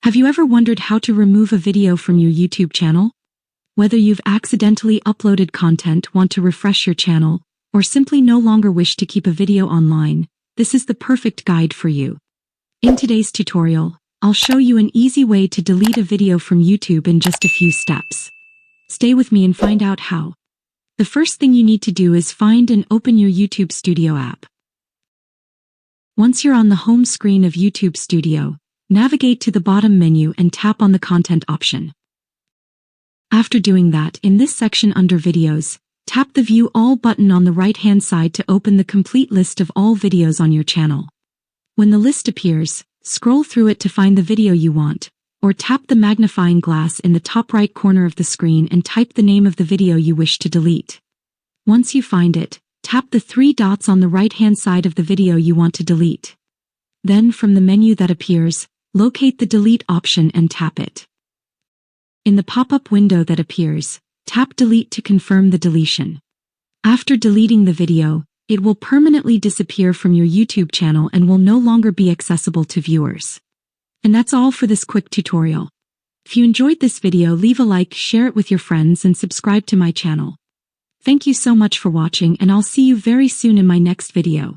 Have you ever wondered how to remove a video from your YouTube channel? Whether you've accidentally uploaded content, want to refresh your channel, or simply no longer wish to keep a video online, this is the perfect guide for you. In today's tutorial, I'll show you an easy way to delete a video from YouTube in just a few steps. Stay with me and find out how. The first thing you need to do is find and open your YouTube Studio app. Once you're on the home screen of YouTube Studio, navigate to the bottom menu and tap on the Content option. After doing that, in this section under Videos, tap the View All button on the right-hand side to open the complete list of all videos on your channel. When the list appears, scroll through it to find the video you want, or tap the magnifying glass in the top right corner of the screen and type the name of the video you wish to delete. Once you find it, tap the three dots on the right-hand side of the video you want to delete. Then from the menu that appears, locate the Delete option and tap it. In the pop-up window that appears, tap Delete to confirm the deletion. After deleting the video, it will permanently disappear from your YouTube channel and will no longer be accessible to viewers. And that's all for this quick tutorial. If you enjoyed this video, leave a like, share it with your friends, and subscribe to my channel. Thank you so much for watching, and I'll see you very soon in my next video.